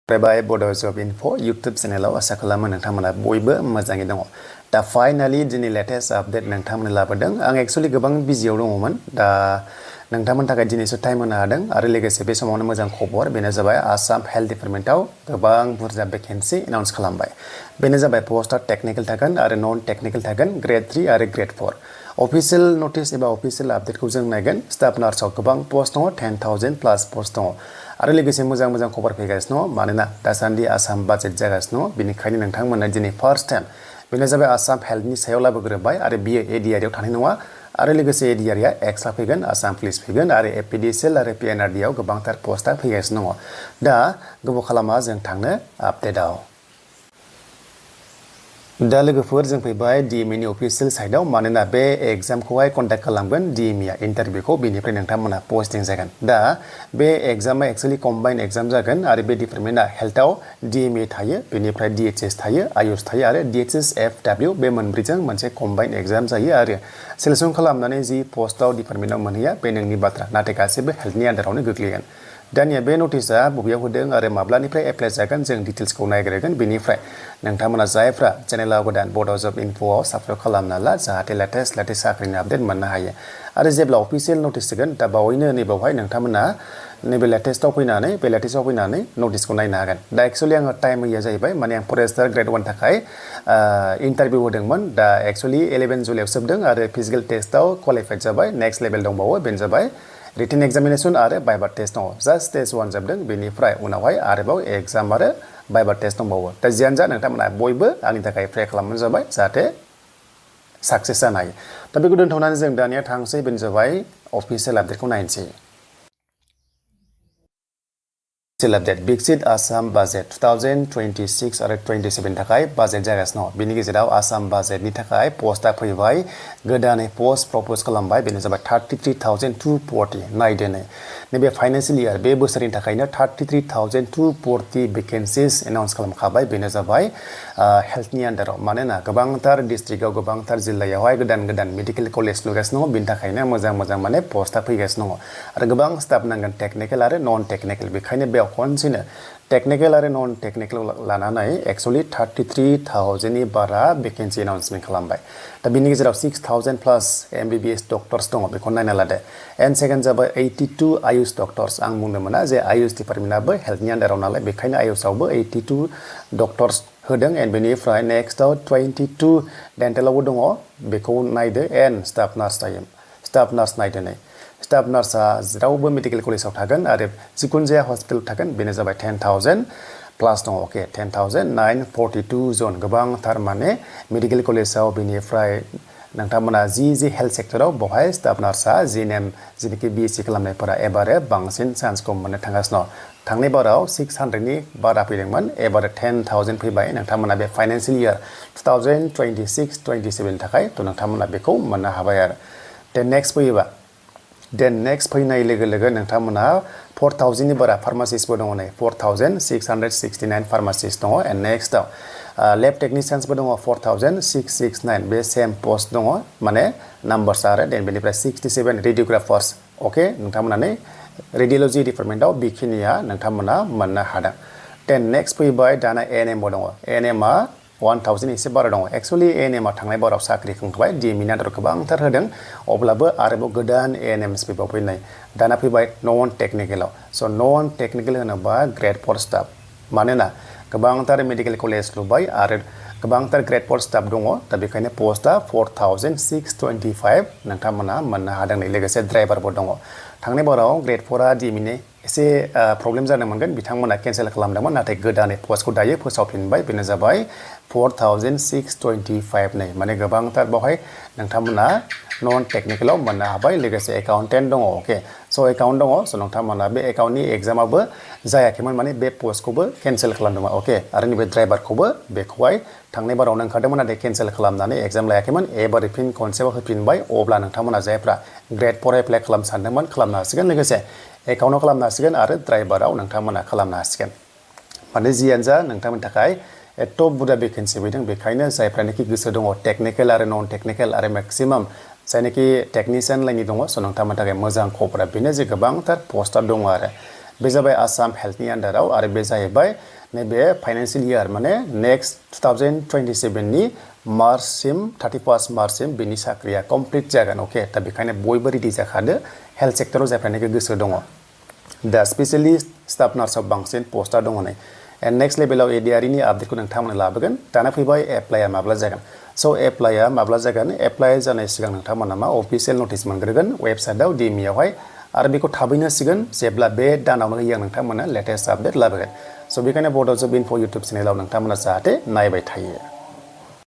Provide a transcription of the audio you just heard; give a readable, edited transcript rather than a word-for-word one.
By Bodo Job Info YouTube channel आसा खालामो नोंथांमोना बयबो मोजाङै दङ दा फाइनाली दिनै लेटेस्ट आपडेट नोंथांमोननो लाबोदों आं एक्चुअली गोबां बिजियाव दङमोन दा नोंथांमोननि थाखाय दिनैसो टाइम होनो हादों आरो लोगोसे बे समावनो मोजां खबर बेनो जाबाय आसाम हेल्थ डिपार्टमेन्टआव गोबां बुरजा भेकेन्सि एनाउन्स खालामबाय बेनो जाबाय पोस्टआ टेक्निकल थागोन आरो नन टेक्निकल थागोन ग्रेड 3 आरो ग्रेड 4 अफिशियल नोटिस एबा अफिशियल आपडेटखौ जों नायगोन स्टाफ नार्सआव गोबां पोस्ट दङ 10,000 प्लस पोस्ट दङ आरो लोगोसे मोजां खबर फैगासिनो दङ मानोना दासान्दि आसाम बाजेट जागासिनो दङ बेनिखायनो नोंथांमोना दिनै फार्स्ट टाइम बेनो जाबाय आसाम हेल्थनि सायाव लाबोग्रोबाय आरो बियो एडिआरआव थानाय नङा आरो लोगोसे एडिआरआ एक्सट्रा फैगोन आसाम पुलिस फैगोन आरो एपिडिसिएल आरो पिएनआरडिआव गोबांथार पोस्टआ फैगासिनो दङ दा गोबाव खालामा जों थांनो आपडेटआव दा लोगोफोर जों फैबाय DME नि अफिशियल साइटआव मानोना बे एग्जामखौहाय कन्डाक्ट खालामगोन DME आ इन्टारभिउखौ बेनिफ्राय नोंथांमोना पोस्टिं जागोन दा बे एग्जामा एक्चुअली कम्बाइन एग्जाम जागोन आरो बे डिपार्टमेन्टआ हेल्थआव DME थायो बेनिफ्राय DHS थायो आयुष थायो आरो DHSFW बे मोनब्रैजों मोनसे कम्बाइन एग्जाम जायो आरो सेलेक्सन खालामनानै जि पोस्टआव डिपार्टमेन्टआव मोनहैया बे नोंनि बाथ्रा नाथाय गासैबो हेल्थनि आन्दारावनो गोग्लैगोन दानिया बे नटिसआ बबेयाव होदों आरो माब्लानिफ्राय एप्लाइ जागोन जों डिटेल्सखौ नायग्रोगोन बेनिफ्राय नोंथांमोना जायफ्रा चेनेलाव गोदान बड' जब इनफ'आव साबस्क्राइब खालामना ला जाहाथे लेटेस्ट साख्रिनि आपडेट मोननो हायो आरो जेब्ला अफिशियल नटिस होगोन दा बावैनो नैबावहाय नोंथांमोना नैबे लेटेस्टआव फैनानै नटिसखौ नायनो हागोन दा एक्चुअली आङो टाइम होया जाहैबाय माने आं फरेस्टार ग्रेड 1 थाखाय इन्टारभिउ होदोंमोन दा एक्चुअली 11 जुलाइआव जोबदों आरो फिजिकेल टेस्टआव क्वालिफाइड जाबाय नेक्स्ट लेभेल दंबावो बेनो जाबाय रिटेन एग्जामिनेशन आरो बाइबा टेस्ट दङ जास्ट स्टेज 1 जोबदों बेनिफ्राय उनावहाय आरोबाव एग्जाम आरो बाइबा टेस्ट दंबावो दा जियानो जा नोंथांमोना बयबो आंनि थाखाय प्रे खालामबानो जाबाय जाहाथे साक्सेस जानो हायो दा बेखौ दोनथ'नानै जों दानिया थांसै बेनो जाबाय अफिशियल आपडेटखौ नायनोसै अपडेट बिगसिट आसाम बाजेट 2026 आरो 27 थाखाय बाजेट जागासिनो दं बेनि गेजेराव आसाम बाजेटनि थाखाय पोस्टआ फैबाय गोदानै पोस्ट प्रपोज खालामबाय बेनो जाबाय 33,240 नायदो नैबे फाइनान्सियेल इयार बे बोसोरनि थाखायनो 33,240 भेकेन्सिस एनाउन्स खालामखाबाय बेनो जाबाय हेल्थनि आन्दाराव मानोना गोबांथार डिस्ट्रिक्टआव गोबांथार जिल्लायावहाय गोदान मेडिकेल कलेज लुगासिनो दङ बेनि थाखायनो मोजां माने पोस्टआ फैगासिनो दङ आरो गोबां स्टाफ नांगोन टेक्निकेल आरो नन टेक्निकेल बेखायनो बेयाव खनसेनो टेक्निकेल आरो नन टेक्निकेल लानानै एक्चुअली 33,000 नि बारा भेकेन्सि एनाउन्समेन्ट खालामबाय दा बिनि गेजेराव 6,000 प्लस MBBS डक्टर्स दङ बेखौ नायना लादो एन्ड सेकेन्ड जाबाय 82 आयुष डक्टर्स आं बुंनो मोना जे आयुष डिपार्टमेन्टआबो हेल्थनि आन्दाराव नालाय बेखायनो आयुषआवबो 82 डक्टर्स होदों एन्ड बेनिफ्राय नेक्स्टआव 22 डेन्टेलावबो दङ बेखौ नायदो एन्ड स्टाफ नार्स नायदो स्टाफ नार्सआ जेरावबो मेडिकेल कलेजाव थागोन आरो जिखुनु जाया हस्पिटाल थागोन बेनो जाबाय 10,000 प्लास दङ अके 10,942 जन गोबांथार माने मेडिकेल कलेजाव बेनिफ्राय नोंथांमोना जि हेल्थ सेक्टराव बहाय स्टाफ नार्सआ जिनेम जेनेखि BSc खालामनायफोरा एबारे बांसिन चान्सखौ मोननो थांगासिनो थांनाय बाराव 600 नि बारा फैदोंमोन एबारे 10,000 फैबाय नोंथांमोना बे फाइनान्सियेल इयार 2026-27 थाखाय थ' नोंथांमोना बेखौ मोननो हाबाय आरो नेक्स्ट फैनाय लोगो नोंथांमोना 4,000 नि बारा फार्मासिस्टबो दङ नै 4,669 फार्मासिस्ट दङ एन्ड नेक्स्टआव लेब टेक्निशियान्सबो दङ 4,669 बे सेम पोस्ट दङ माने नाम्बार्स आरो देन बेनिफ्राय 67 रेडियोग्राफार्स अके नोंथांमोना नै रेडियोल'जि डिपार्टमेन्टआव बेखिनिया नोंथांमोना मोननो हादों देन नेक्स्ट फैबाय दाना ANMबो दङ ANMआ 1,000 एसे बारा दङ एक्चुअली ANMआ थांनाय बाराव साख्रि खांबाय DME नि आन्दाराव गोबांथार होदों अब्लाबो आरोबाव गोदान ANMs फैबाय दाना फैबाय नन टेक्निकेलाव स' नन टेक्निकेल होनोबा ग्रेड 4 स्टाफ मानोना गोबांथार मेडिकेल कलेज लुबाय आरो गोबांथार ग्रेड 4 स्टाफ दङ दा बेखायनो पोस्टआ 4,625 नोंथांमोना मोननो हादों लोगोसे ड्राइभारबो दङ थांनाय बाराव ग्रेड 4आ DME एसे प्रब्लेम जानो मोनगोन बिथांमोना केन्सेल खालामदोंमोन नाथाय गोदानै पोस्टखौ दायो फोसावफिनबाय बेनो जाबाय 4,625 नै माने गोबांथार बावहाय नोंथांमोना नन टेक्निकेलाव मोननो हाबाय लोगोसे एकाउन्टेन्ट दङ अके स' एकाउन्ट दङ स' नोंथांमोना बे एकाउन्टनि एग्जामाबो जायाखैमोन माने बे पोस्टखौबो केन्सेल खालामदोंमोन अके आरो नैबे ड्राइभारखौबो बेखौहाय थांनाय बारावनो ओंखारदोंमोन नाथाय केन्सेल खालामनानै एग्जाम लायाखैमोन एबार फिन खनसेबाव होफिनबाय अब्ला नोंथांमोना जायफ्रा ग्रेड 4 एप्लाइ खालामनो सानदोंमोन खालामनो हासिगोन लोगोसे एकाउन्टआव खालामनो हासिगोन आरो ड्राइभाराव नोंथांमोना खालामनो हासिगोन माने जियानो जा नोंथांमोननि थाखाय एथ' बुरजा भेकेन्सि फैदों बेखायनो जायफ्रानोखि गोसो दङ टेक्निकेल आरो नन टेक्निकेल आरो मेक्सिमाम जायनाखि टेक्निशियान लाइननि दङ स' नोंथांमोननि थाखाय मोजां खबरा बेनो जे गोबांथार पोस्टआ दङ आरो बे जाबाय आसाम हेल्थनि आन्डाराव आरो बे जाहैबाय नैबे फाइनान्सियेल इयार माने नेक्स्ट 2027 नि मार्चसिम 31 मार्चसिम बेनि साख्रिया कमप्लिट जागोन अके दा बेखायनो बयबो रेडि जाखादो हेल्थ सेक्टराव जायफ्रानोखि गोसो दङ दा स्पेशेलि स्टाफ नार्सआव बांसिन पस्टआ दङ नै एन्ड नेक्स्ट लेभेलाव एडिआरनि आपडेटखौ नोंथांमोना लाबोगोन दाना फैबाय एप्लाइआ माब्ला जागोन स' एप्लाइआ माब्ला जागोन एप्लाइ जानाय सिगां नोंथांमोना मा अफिसियेल नटिस मोनग्रोगोन वेबसाइटआव DME-आवहाय आरो बेखौ थाबैनो होसिगोन जेब्ला बे दानावनो होयो नोंथांमोना लेटेस्ट आपडेट लाबोगोन स' बेखायनो बड' जब इनफो इउटुब चेनेलाव नोंथांमोना जाहाथे नायबाय थायो